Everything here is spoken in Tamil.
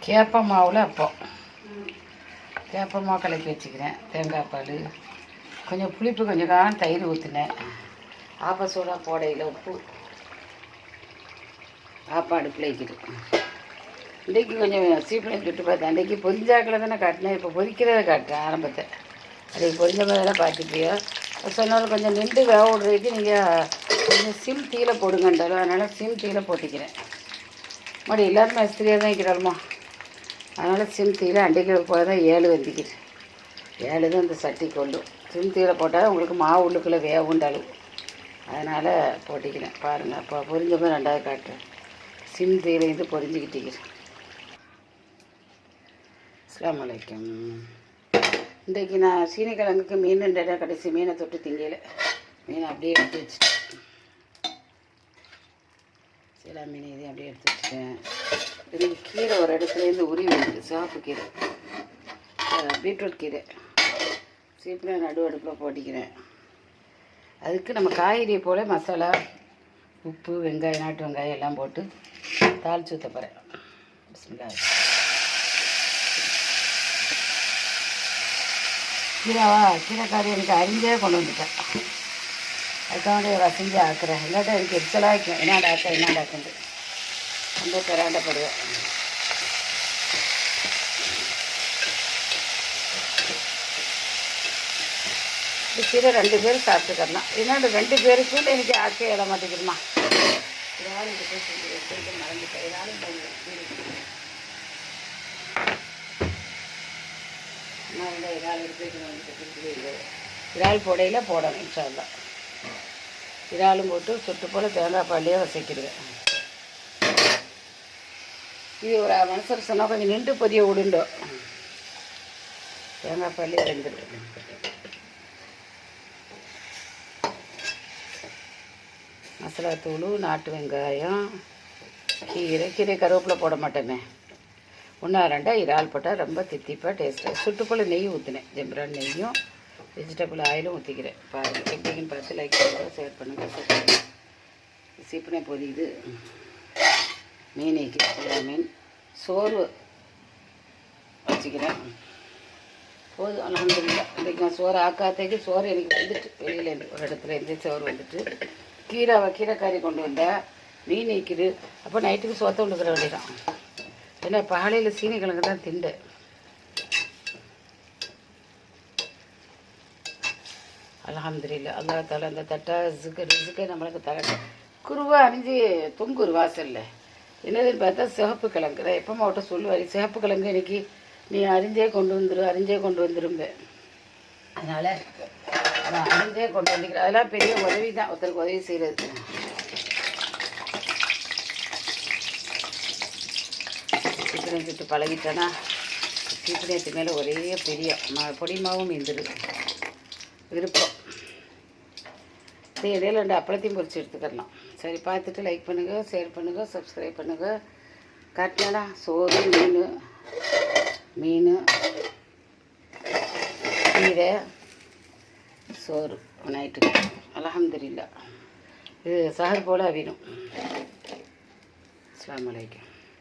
கேப்ப மாவில் அப்போ கேப்ப மாவு கலக்கி வச்சுக்கிறேன். தேங்காய் பால், கொஞ்சம் புளிப்பு, கொஞ்சம் காரம், தயிர் ஊற்றினேன். ஆப்பசூடாக போடையில் உப்பு சாப்பாடு வைக்கிது. இன்றைக்கி கொஞ்சம் சீப்பனை சுட்டு பார்த்தேன். அன்றைக்கி பொரிஞ்சாக்கில் தானே காட்டினேன், இப்போ பொரிக்கிறத காட்டுறேன் ஆரம்பத்தை. அன்றைக்கி பொரிஞ்ச மாதிரி தானே பார்த்துட்டியோ. சொன்னாலும் கொஞ்சம் நின்று வேக விடுறதுக்கு நீங்கள் கொஞ்சம் சிம் தீயில போடுங்கன்றாலும், அதனால் சிம் தீயில போட்டிக்கிறேன். மறுபடி எல்லாருமே ஸ்திரியாக தான் வைக்கிறாளுமா, அதனால் சிம் தீயில அன்றைக்கி போய் தான் 7 வெந்திக்குது. 7 தான் இந்த சட்டி கொள்ளும். சிம் தீயில போட்டால் உங்களுக்கு மாவு உள்ளுக்குள்ளே வேவுண்டாலும், அதனால் போட்டிக்கிறேன். பாருங்கள், அப்போ பொரிஞ்ச மாதிரி 2வது காட்டுறேன். சிம் தீயிலேருந்து பொரிஞ்சிக்கிட்டிக்கிறேன். அஸ்ஸலாமு அலைக்கும். இன்றைக்கி நான் சீனிக்கிழங்குக்கு மீன் 2 கடைசி மீனை தொட்டு திங்கலை. மீனை அப்படியே எடுத்து வச்சுட்டேன். சில மீன் இதையும் அப்படியே எடுத்து வச்சுட்டேன். இதுக்கு கீரை ஒரு இடத்துலேருந்து உருவி வந்துட்டு, சிவப்பு கீரை, பீட்ரூட் கீரை சீப்பில் நடு அடுப்பில் போட்டிக்கிறேன். அதுக்கு நம்ம காய்கறியை போல் மசாலா, உப்பு, வெங்காயம், நாட்டு வெங்காயம் எல்லாம் போட்டு தாளித்து ஊற்ற போகிறேன். பிஸ்மில்லாஹ். கீரைக்காரி எனக்கு அரிஞ்சே கொண்டு வந்துட்டேன். அதுக்காக வசஞ்சு ஆக்குறேன். இல்லாட்டா எனக்கு எரிச்சலாக வைக்கும். என்னாண்டாக்குண்டு ரொம்ப பெறாண்டப்படுவேன். கீரை 2 பேர் சாப்பிட்டுக்கலாம். என்னோட 2 பேருக்கும் எனக்கு ஆக்கே இட மாட்டேங்குதுமா. இறால் மறந்துட்டேன். இறால் இறால் போடையில் போடணும். இன்ஷா அல்லாஹ். இறாலும் போட்டு சுட்டு போல் தேங்காய் பால்லையே வசக்கிடுவேன். இது ஒரு மனுஷர் சொன்னால் கொஞ்சம் நின்று பொரிய விடுண்டோ. தேங்காய் பால்லையே வெந்துடும். மசாலா தூள், நாட்டு வெங்காயம், கீரை கருவேப்பிலை போட மாட்டேனே. 1 2 இறால் போட்டால் ரொம்ப தித்திப்பாக டேஸ்ட்டாக. சுட்டு போல் நெய் ஊற்றினேன். ஜெம்பரான் நெய்யும் வெஜிடபிள் ஆயிலும் ஊற்றிக்கிறேன். பாருங்கள் எப்படின்னு பார்த்து லைக் பண்ணுங்கள், ஷேர் பண்ணுங்கள். சீப்பனே பொரியுது. மீன் வைக்கிறேன். மீன் சோறு வச்சுக்கிறேன். போதும் அல்ஹம்துலில்லாஹ். இன்றைக்கி நான் சோறு ஆக்காதேக்கு சோறு எனக்கு வந்துட்டு, வெளியிலேருந்து ஒரு இடத்துலேருந்து சோறு வந்துட்டு. கீரைக்காரி கொண்டு வந்தேன். மீன் வைக்குது. அப்போ நைட்டுக்கு சோற்ற விழுக்கிற வேண்டியதான். ஏன்னா பாலையில் சீனிக்கிழங்கு தான் திண்டேன். அல்ஹம்துலில்லாஹ். அல்லாஹ் தாலா அந்த ரிசுக்கை நம்மளுக்கு தரட்டும். குருவா அரிஞ்சு தொங்குரு வாசலில். என்னதுன்னு பார்த்தா சிவப்பு கிழங்கு. நான் எப்போ மாவட்ட சொல்லுவார், சிவப்பு கிழங்கு இன்னைக்கு நீ அரிஞ்சே கொண்டு வந்துரும்பேன். அதனால் நான் அரிஞ்சே கொண்டு வந்துக்கிறேன். அதெல்லாம் பெரிய உதவி தான், ஒருத்தருக்கு உதவி செய்கிறது. சீக்கிரம் சுட்டு பழகிட்டேன்னா சீக்கிரத்து மேலே ஒரே பெரிய பொடி மாவும் இருந்துருது. விருப்பம் இடையில 2 அப்பளத்தையும் பொரிச்சு எடுத்துக்கலாம். சரி, பார்த்துட்டு லைக் பண்ணுங்கள், ஷேர் பண்ணுங்கள், சப்ஸ்கிரைப் பண்ணுங்கள். காட்டினா சோறு, மீன், கீரை, சோறு நைட்டுக்கு. அல்ஹம்துலில்லாஹ். இது சஹர் போல் அவிடும். அஸ்ஸலாமு அலைக்கும்.